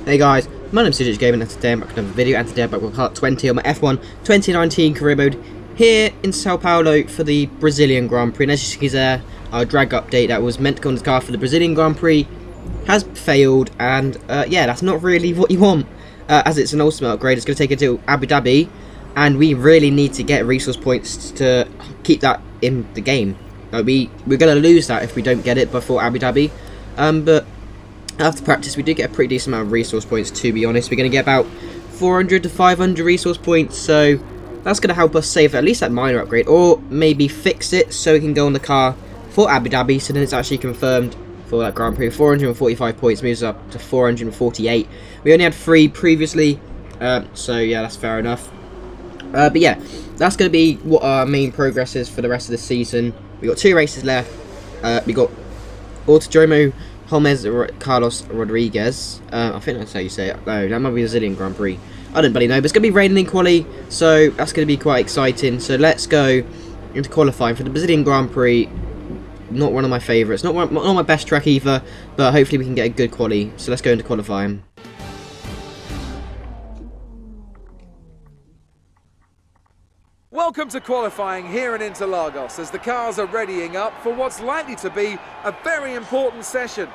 Hey guys, my name's CONSTRUCTOR'S Gaming and today I'm back with another video, and today I'm back with part 20 on my F1 2019 career mode here in Sao Paulo for the Brazilian Grand Prix. And as you see there, our drag update that was meant to go on the car for the Brazilian Grand Prix has failed, and yeah, that's not really what you want, as it's an ultimate upgrade. It's going to take it to Abu Dhabi, and we really need to get resource points to keep that in the game. We're going to lose that if we don't get it before Abu Dhabi, but after practice we do get a pretty decent amount of resource points, to be honest. We're going to get about 400 to 500 resource points, so that's going to help us save at least that minor upgrade, or maybe fix it so we can go on the car for Abu Dhabi, so then it's actually confirmed for that Grand Prix. 445 points moves up to 448. We only had 3 previously, so yeah, that's fair enough. But yeah, that's going to be what our main progress is for the rest of the season. We got 2 races left. We got Autodromo Holmes Carlos Rodriguez. I think that's how you say it. No, that might be the Brazilian Grand Prix. I don't really know, but it's going to be raining in quali, so that's going to be quite exciting. So let's go into qualifying for the Brazilian Grand Prix. Not one of my favourites, not my best track either, but hopefully we can get a good quali. So let's go into qualifying. Welcome to qualifying here in Interlagos as the cars are readying up for what's likely to be a very important session.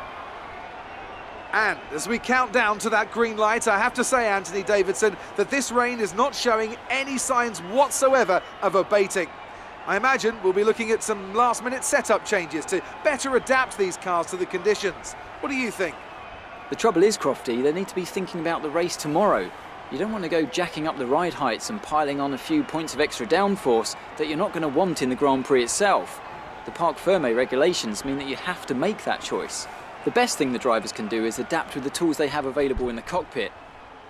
And as we count down to that green light, I have to say, Anthony Davidson, that this rain is not showing any signs whatsoever of abating. I imagine we'll be looking at some last-minute setup changes to better adapt these cars to the conditions. What do you think? The trouble is, Crofty, they need to be thinking about the race tomorrow. You don't want to go jacking up the ride heights and piling on a few points of extra downforce that you're not going to want in the Grand Prix itself. The Parc Fermé regulations mean that you have to make that choice. The best thing the drivers can do is adapt with the tools they have available in the cockpit.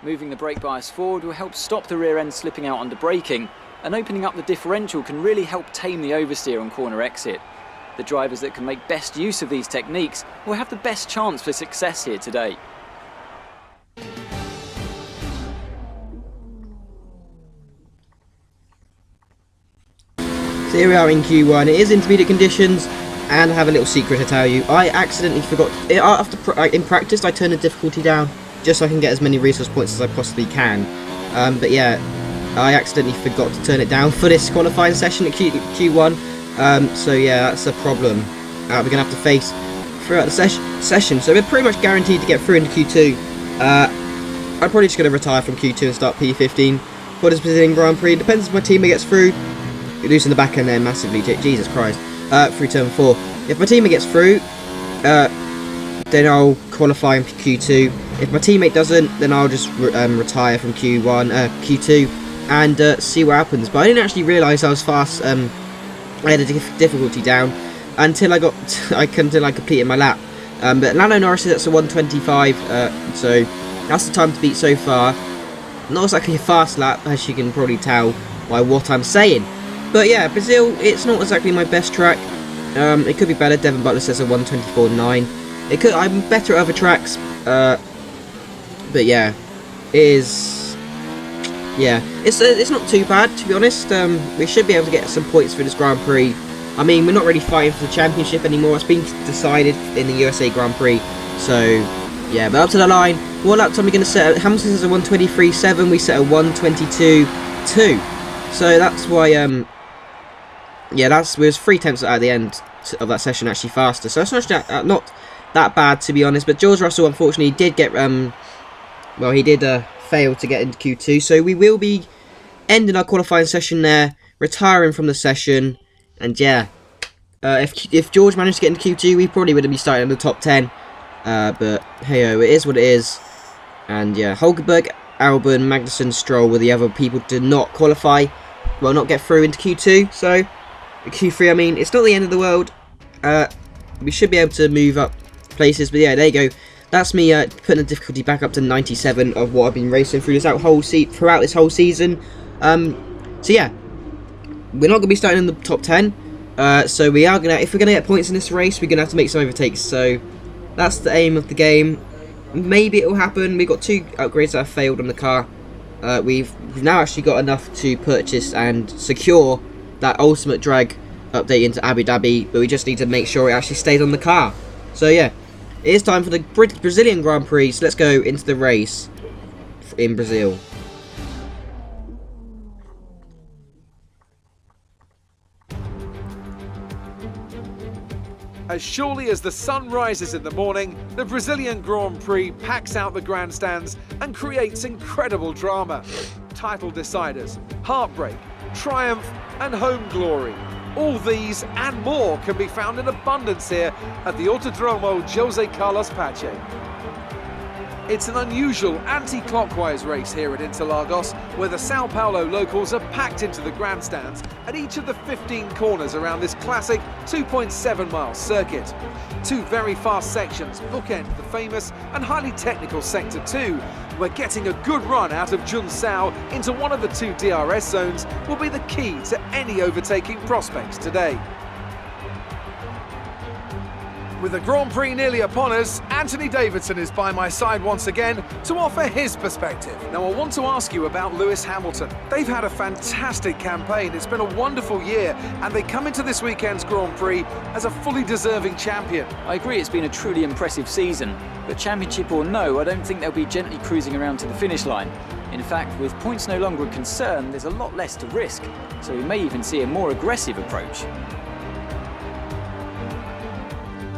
Moving the brake bias forward will help stop the rear end slipping out under braking, and opening up the differential can really help tame the oversteer on corner exit. The drivers that can make best use of these techniques will have the best chance for success here today. So here we are in Q1. It is intermediate conditions, and I have a little secret to tell you. I accidentally forgot, in practice I turned the difficulty down just so I can get as many resource points as I possibly can. But yeah, I accidentally forgot to turn it down for this qualifying session at Q1. So yeah, that's a problem we're going to have to face throughout the session. So we're pretty much guaranteed to get through into Q2. I'm probably just going to retire from Q2 and start P15 for this Brazilian Grand Prix. It depends if my teammate gets through. You're losing the back end there massively, Jesus Christ. Through turn 4. If my teammate gets through, then I'll qualify in Q2. If my teammate doesn't, then I'll just retire from Q2 and see what happens. But I didn't actually realise I was fast. I had a difficulty down until I completed my lap. But Lando Norris is at 125, so that's the time to beat so far. Not exactly a fast lap, as you can probably tell by what I'm saying. But yeah, Brazil, it's not exactly my best track. It could be better. Devin Butler says a 124.9. It could. I'm better at other tracks. But yeah, it is. Yeah, it's not too bad, to be honest. We should be able to get some points for this Grand Prix. I mean, we're not really fighting for the championship anymore. It's been decided in the USA Grand Prix. So yeah, but up to the line. What lap time are we going to set? Hamilton says a 123.7. We set a 122.2. So that's why. Yeah, we was 3 tenths at the end of that session actually faster. So it's not that bad, to be honest. But George Russell unfortunately did get well, he did fail to get into Q2. So we will be ending our qualifying session there, retiring from the session, and yeah, if George managed to get into Q2, we probably wouldn't be starting in the top 10. But hey-oh, it is what it is. And yeah, Hulkenberg, Albon, Magnussen, Stroll were the other people to not qualify, well, not get through into Q2. So Q3, I mean, it's not the end of the world. We should be able to move up places, but yeah, there you go. That's me putting the difficulty back up to 97 of what I've been racing through throughout this whole season. So yeah, we're not going to be starting in the top 10. So we are gonna, if we're gonna get points in this race, we're gonna have to make some overtakes. So that's the aim of the game. Maybe it will happen. We've got 2 upgrades that have failed on the car. We've now actually got enough to purchase and secure that ultimate drag update into Abu Dhabi, but we just need to make sure it actually stays on the car. So yeah, It is time for the Brazilian Grand Prix, so let's go into the race in Brazil. As surely as the sun rises in the morning, the Brazilian Grand Prix packs out the grandstands and creates incredible drama. Title deciders, heartbreak, triumph and home glory. All these and more can be found in abundance here at the Autodromo José Carlos Pache. It's an unusual anti-clockwise race here at Interlagos, where the Sao Paulo locals are packed into the grandstands at each of the 15 corners around this classic 2.7-mile circuit. Two very fast sections bookend the famous and highly technical Sector 2, where getting a good run out of Junção into one of the two DRS zones will be the key to any overtaking prospects today. With the Grand Prix nearly upon us, Anthony Davidson is by my side once again to offer his perspective. Now, I want to ask you about Lewis Hamilton. They've had a fantastic campaign, it's been a wonderful year, and they come into this weekend's Grand Prix as a fully deserving champion. I agree it's been a truly impressive season, but championship or no, I don't think they'll be gently cruising around to the finish line. In fact, with points no longer a concern, there's a lot less to risk, so we may even see a more aggressive approach.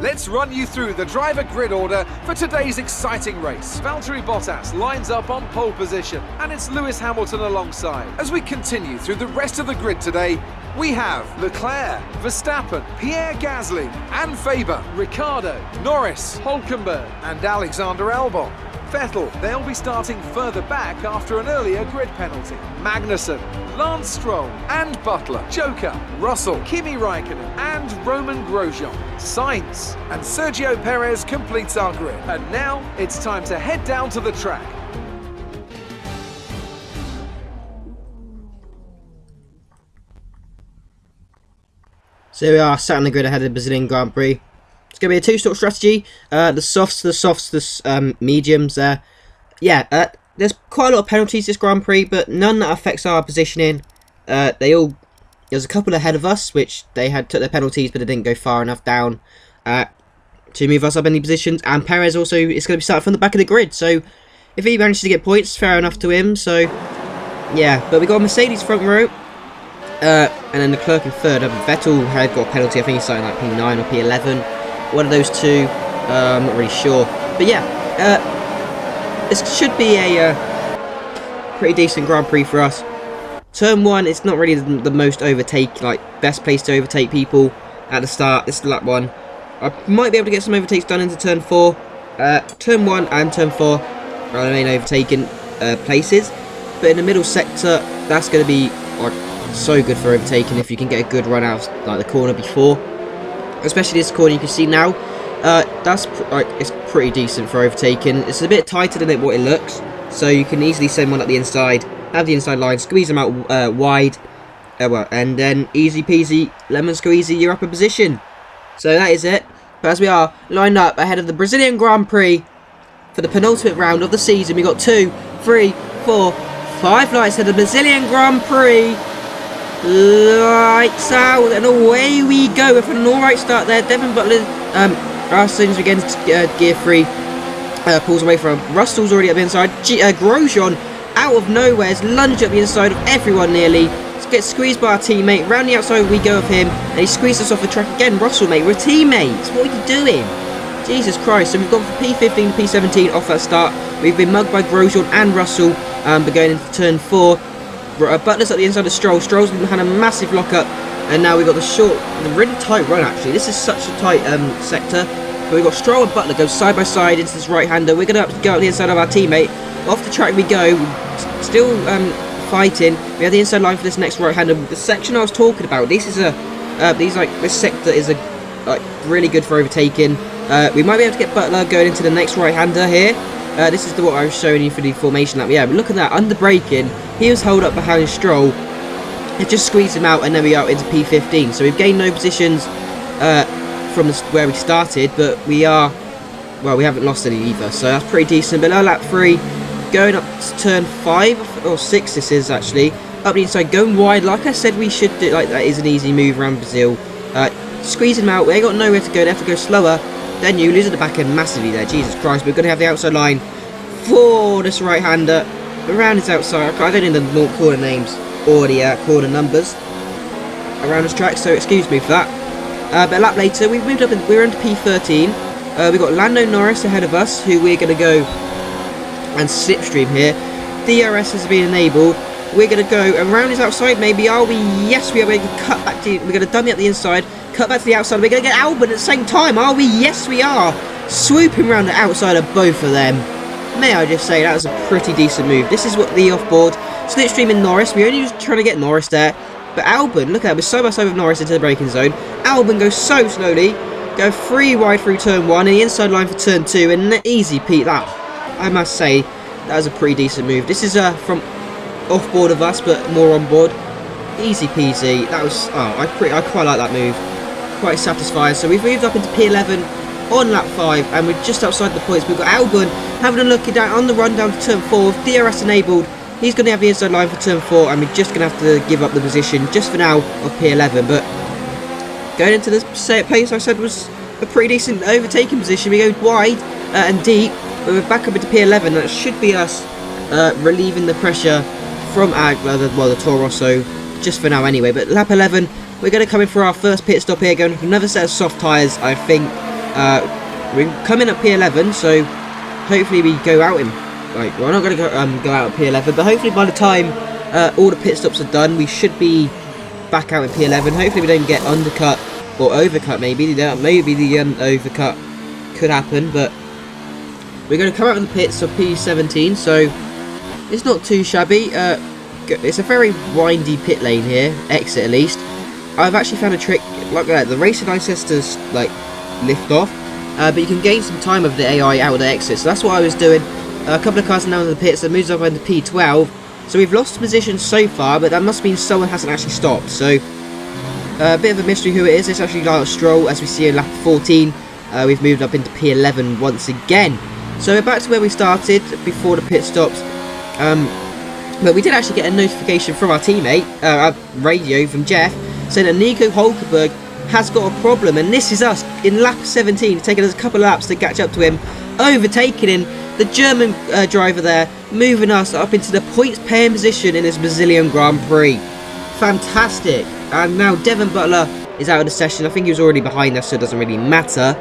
Let's run you through the driver grid order for today's exciting race. Valtteri Bottas lines up on pole position, and it's Lewis Hamilton alongside. As we continue through the rest of the grid today, we have Leclerc, Verstappen, Pierre Gasly, and Faber, Ricciardo, Norris, Hülkenberg, and Alexander Albon. Vettel, they'll be starting further back after an earlier grid penalty. Magnussen, Lance Stroll, and Butler, Joker, Russell, Kimi Raikkonen, and Roman Grosjean. Sainz and Sergio Perez completes our grid. And now it's time to head down to the track. So here we are, sat on the grid ahead of the Brazilian Grand Prix. It's going to be a two-stroke strategy. The softs, the mediums there. Yeah, there's quite a lot of penalties this Grand Prix, but none that affects our positioning. There's a couple ahead of us, which they took their penalties, but they didn't go far enough down to move us up any positions. And Perez also is going to be starting from the back of the grid, so if he manages to get points, fair enough to him. So yeah, but we got Mercedes front row. And then Leclerc in third. Vettel had got a penalty. I think he's starting like P9 or P11. One of those two. I'm not really sure. But yeah, this should be a pretty decent Grand Prix for us. Turn 1, it's not really the most best place to overtake people at the start. This is lap 1. I might be able to get some overtakes done into turn 4. Turn 1 and turn 4 are the main overtaking places. But in the middle sector, that's going to be so good for overtaking if you can get a good run out of the corner before. Especially this corner you can see now. It's pretty decent for overtaking. It's a bit tighter than what it looks, so you can easily send one up the inside, have the inside line, squeeze them out wide, and then easy peasy lemon squeezy, you're up in position. So that is it. But as we are lined up ahead of the Brazilian Grand Prix for the penultimate round of the season, we got 2, 3, 4, 5 lights for the Brazilian Grand Prix. Lights out, and away we go with an alright start there. Devon Butler, as soon as we get into gear 3, pulls away from Russell's already up the inside. Grosjean, out of nowhere, is lunged up the inside of everyone nearly. Gets squeezed by our teammate. Round the outside we go with him, and he squeezes us off the track again. Russell, mate, we're teammates. What are you doing? Jesus Christ. So we've gone from P15 to P17 off that start. We've been mugged by Grosjean and Russell, but going into turn 4. Butler's at the inside of Stroll. Stroll's had a massive lock-up, and now we've got the really tight run, actually. This is such a tight sector. But we've got Stroll and Butler go side by side into this right-hander. We're going to have to go up the inside of our teammate. Off the track we go, still fighting. We have the inside line for this next right-hander. The section I was talking about, this is this sector is really good for overtaking. We might be able to get Butler going into the next right-hander here. This is what I was showing you for the formation lap. Yeah, but look at that, under braking, he was held up behind Stroll. It just squeezed him out, and then we are into P15. So we've gained no positions from where we started, but we haven't lost any either. So that's pretty decent. Below lap 3, going up to turn 5 or 6. This is actually up the inside, going wide. Like I said, we should do. That is an easy move around Brazil. Squeezing them out. They got nowhere to go. They have to go slower. Then you losing the back end massively there. Jesus Christ, we're going to have the outside line for this right-hander. Around his outside, I don't know the corner names or the corner numbers around this track, so excuse me for that. But a lap later, we've moved up, we're into P13. We've got Lando Norris ahead of us, who we're going to go and slipstream here. DRS has been enabled. We're going to go around his outside, maybe, are we? Yes, we are. We're going to cut back to, we're going to dummy up the inside, cut back to the outside. We're going to get Albon at the same time, are we? Yes, we are. Swooping around the outside of both of them. May I just say, that was a pretty decent move. This is what the off-board. Slipstreaming Norris. We're only just trying to get Norris there. But Albon, look at it, we're so by side with Norris into the braking zone. Albon goes so slowly. Go 3 wide through turn 1 and the inside line for turn 2. And an easy Pete. That, I must say, that was a pretty decent move. This is from off-board of us, but more on-board. Easy peasy. That was, I quite like that move. Quite satisfying. So we've moved up into P11 on lap 5, and we're just outside the points. We've got Albon having a look down on the run down to turn 4, DRS enabled. He's going to have the inside line for turn 4, and we're just going to have to give up the position just for now of P11. But going into the pace, I said, was a pretty decent overtaking position. We go wide and deep, but we're back up into P11. That should be us relieving the pressure from the Toro Rosso just for now anyway. But lap 11, we're going to come in for our first pit stop here, going for another set of soft tyres, I think. We're coming up P11, so hopefully we go out in, like, we're not going to go out at P11, but hopefully by the time all the pit stops are done, we should be back out in P11. Hopefully we don't get undercut or overcut. Maybe the overcut could happen, but we're going to come out of the pits of P17, so it's not too shabby. It's a very windy pit lane here, exit at least. I've actually found a trick like that. The racing line says to like lift off, but you can gain some time of the AI out of the exit, so that's what I was doing. A couple of cars are now in the pits, that moves up into P12, so we've lost position so far, but that must mean someone hasn't actually stopped, so a bit of a mystery who it is. It's actually Lyle Stroll, as we see in lap 14. We've moved up into P11 once again, so we're back to where we started before the pit stops. But we did actually get a notification from our teammate, our radio from Jeff, saying that Nico Hulkenberg has got a problem, and this is us in lap 17, taking us a couple of laps to catch up to him, overtaking him, the German driver there, moving us up into the points paying position in this Brazilian Grand Prix. Fantastic. And now Devon Butler is out of the session. I think he was already behind us, so it doesn't really matter.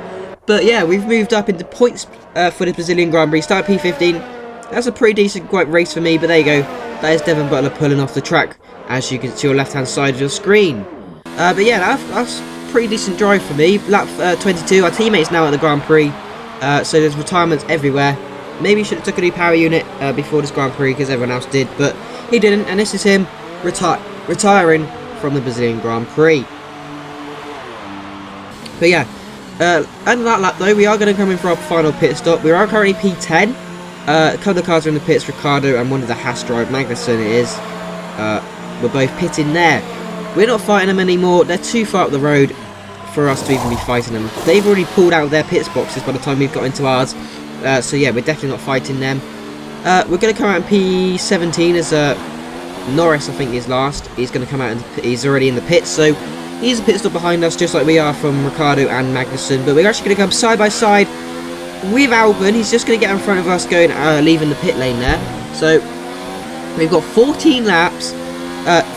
But yeah, we've moved up into points for the Brazilian Grand Prix. Start P15. That's a pretty decent race for me, but there you go. That is Devon Butler pulling off the track, as you can see on your left hand side of your screen. But yeah, that's pretty decent drive for me. Lap 22, our teammate's now at the Grand Prix, so there's retirements everywhere. Maybe he should have took a new power unit before this Grand Prix, because everyone else did, but he didn't, and this is him retiring from the Brazilian Grand Prix. But yeah, under that lap though, we are going to come in for our final pit stop. We are currently P10. A couple of cars are in the pits, Ricardo and one of the Haas drive, Magnussen it is. We're both pitting there. We're not fighting them anymore. They're too far up the road for us to even be fighting them. They've already pulled out of their pits boxes by the time we've got into ours. So yeah, we're definitely not fighting them. We're going to come out in P17 as Norris, I think, is last. He's going to come out and he's already in the pits. So he's a pit stop behind us, just like we are from Ricardo and Magnussen. But we're actually going to come side by side with Albon. He's just going to get in front of us, going leaving the pit lane there. So we've got 14 laps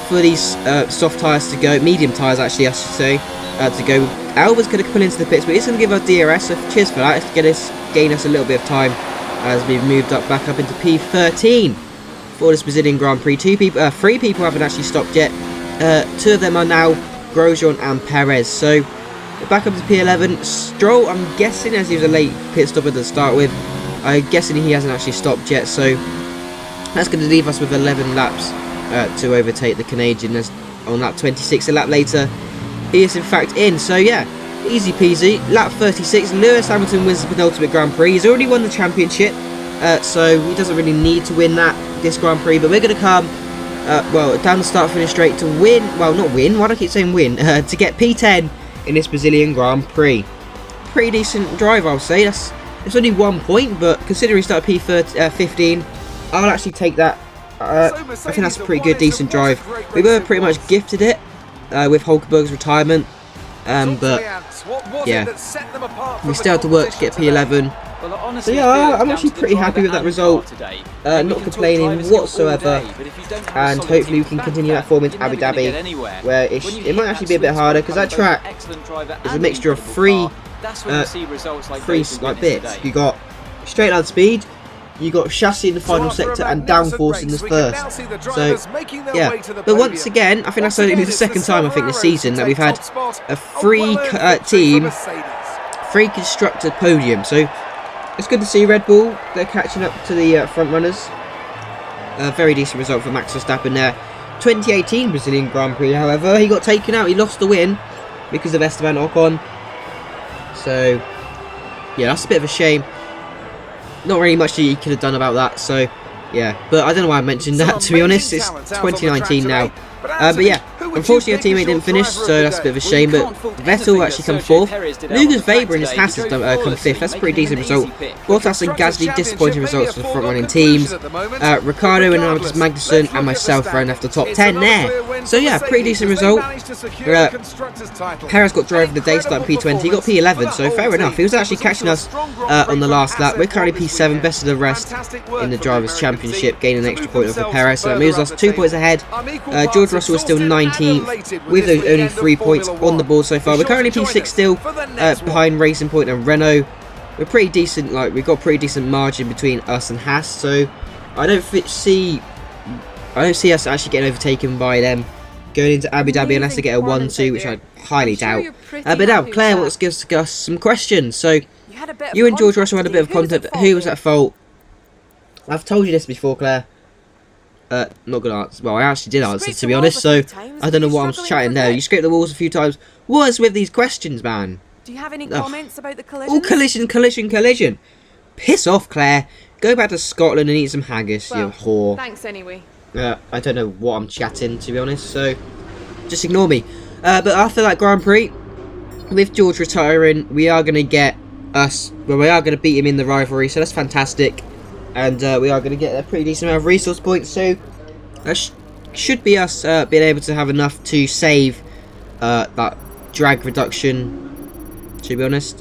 for these soft tyres to go, medium tyres actually I should say, to go. Albon's going to pull into the pits, but he's going to give us DRS, so cheers for that. It's to gain us a little bit of time as we've moved up back up into P13 for this Brazilian Grand Prix. 3 people haven't actually stopped yet. 2 of them are now Grosjean and Perez. So we're back up to P11. Stroll, I'm guessing, as he was a late pit stopper to start with, I'm guessing he hasn't actually stopped yet, so that's going to leave us with 11 laps to overtake the Canadian. On lap 26, a lap later, he is in fact in. So yeah, easy peasy. Lap 36, Lewis Hamilton wins the penultimate Grand Prix. He's already won the championship, so he doesn't really need to win this Grand Prix. But we're going to come, down the start finish straight to win. Well, not win. Why do I keep saying win? To get P10 in this Brazilian Grand Prix. Pretty decent drive, I'll say. It's only 1 point, but considering he started P15, I'll actually take that. I think that's a pretty good, decent drive. We were pretty much gifted it with Hulkenberg's retirement. But yeah, we still have to work to get P11. So yeah, I'm actually pretty happy with that result. Not complaining whatsoever, and hopefully we can continue that form into Abu Dhabi, where it might actually be a bit harder because that track is a mixture of three bits. You got straight line speed, you got chassis in the final sector, and downforce in the first. So yeah, but once again, I think that's only the second time I think this season that we've had a free constructor podium. So it's good to see Red Bull. They're catching up to the front runners. A very decent result for Max Verstappen there. 2018 Brazilian Grand Prix, however, he got taken out. He lost the win because of Esteban Ocon. So yeah, that's a bit of a shame. Not really much he could have done about that. So yeah, but I don't know why I mentioned that, to be honest. It's 2019 now. But yeah, unfortunately our teammate didn't finish, so that's a bit of a shame. But Vettel actually come fourth. Lucas Weber and his Haas has come fifth. That's a pretty decent result. Bottas and Gasly, disappointing results for the front running teams. Ricardo and Magnussen and myself ran off the top 10 there. So yeah, pretty decent result. Perez got driver of the day, starting P20. He got P11, so fair enough. He was actually catching us on the last lap. We're currently P7, best of the rest in the Drivers' Championship, gaining an extra point over Perez. So that moves us 2 points ahead. George Russell is still 19th with those only 3 points on the board so far. We're currently P6 still, behind Racing Point and Renault. We're pretty decent, we've got a pretty decent margin between us and Haas, so I don't see us actually getting overtaken by them going into Abu Dhabi unless they get a 1-2, which I highly doubt. But now Claire wants to discuss some questions. So you and George Russell had a bit of contact. Who was at fault? I've told you this before, Claire. Not gonna answer. Well, I actually did answer, to be honest, so I don't know what I'm chatting there. You scraped the walls a few times. What is with these questions, man? Do you have any comments about the collision? Oh, collision. Piss off, Claire. Go back to Scotland and eat some haggis, you whore. Thanks anyway. I don't know what I'm chatting, to be honest, so just ignore me. But after that Grand Prix, with George retiring, we are going to get we are going to beat him in the rivalry, so that's fantastic. And we are going to get a pretty decent amount of resource points, so that should be us being able to have enough to save that drag reduction, to be honest.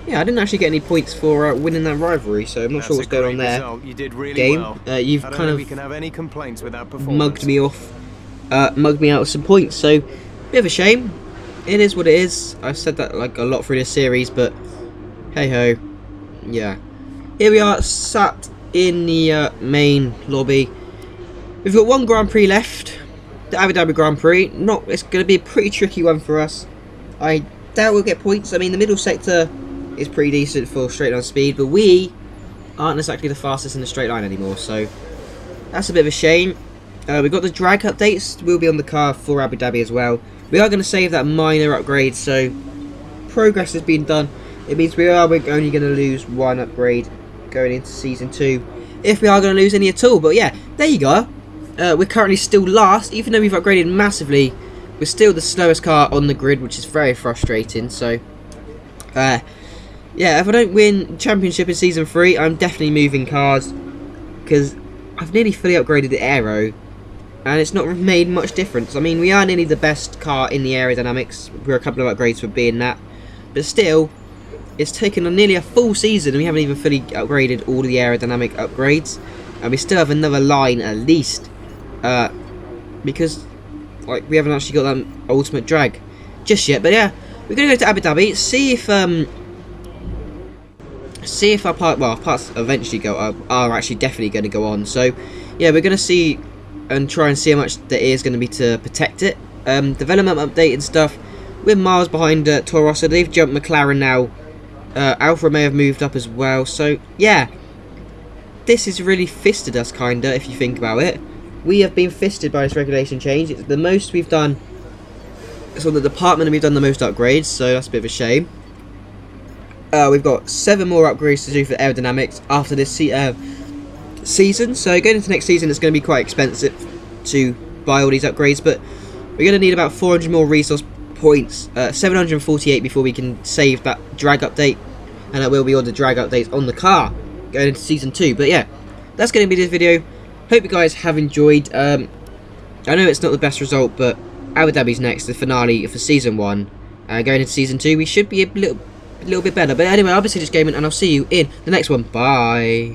Yeah, I didn't actually get any points for winning that rivalry, so I'm not sure what's going on there. You did really Game, well. you've kind of can have any complaints with that mugged me off, mugged me out of some points, so bit of a shame. It is what it is. I've said that like a lot through this series, but hey ho. Yeah, here we are sat in the main lobby. We've got one Grand Prix left, the Abu Dhabi Grand Prix. It's going to be a pretty tricky one for us. I doubt we'll get points. I mean, the middle sector is pretty decent for straight line speed, but we aren't exactly the fastest in the straight line anymore, so that's a bit of a shame. We've got the drag updates. We'll be on the car for Abu Dhabi as well. We are going to save that minor upgrade, so progress has been done. It means we're only going to lose one upgrade going into Season 2, if we are going to lose any at all. But yeah, there you go. We're currently still last, even though we've upgraded massively. We're still the slowest car on the grid, which is very frustrating. So, yeah, if I don't win Championship in Season 3, I'm definitely moving cars, because I've nearly fully upgraded the aero, and it's not made much difference. I mean, we are nearly the best car in the aerodynamics. We're a couple of upgrades for being that, but still, it's taken nearly a full season and we haven't even fully upgraded all the aerodynamic upgrades, and we still have another line at least, because we haven't actually got that ultimate drag just yet. But yeah, we're going to go to Abu Dhabi, see if our parts eventually are actually definitely going to go on. So yeah, we're going to see and try and see how much there is going to be to protect it. Development update and stuff. We're miles behind Toro Rosso. They've jumped McLaren now. Alpha may have moved up as well, so yeah, this has really fisted us kinda, if you think about it. We have been fisted by this regulation change. It's the most we've done. It's on the department and we've done the most upgrades, so that's a bit of a shame. We've got 7 more upgrades to do for aerodynamics after this season, so going into next season it's going to be quite expensive to buy all these upgrades, but we're going to need about 400 more resource points, 748 before we can save that drag update, and that will be all the drag updates on the car going into Season 2. But yeah, that's going to be this video. Hope you guys have enjoyed. I know it's not the best result, but Abu Dhabi's next, the finale for Season 1. Going into Season 2, we should be a little bit better. But anyway, I'll be Just Gaming, and I'll see you in the next one. Bye.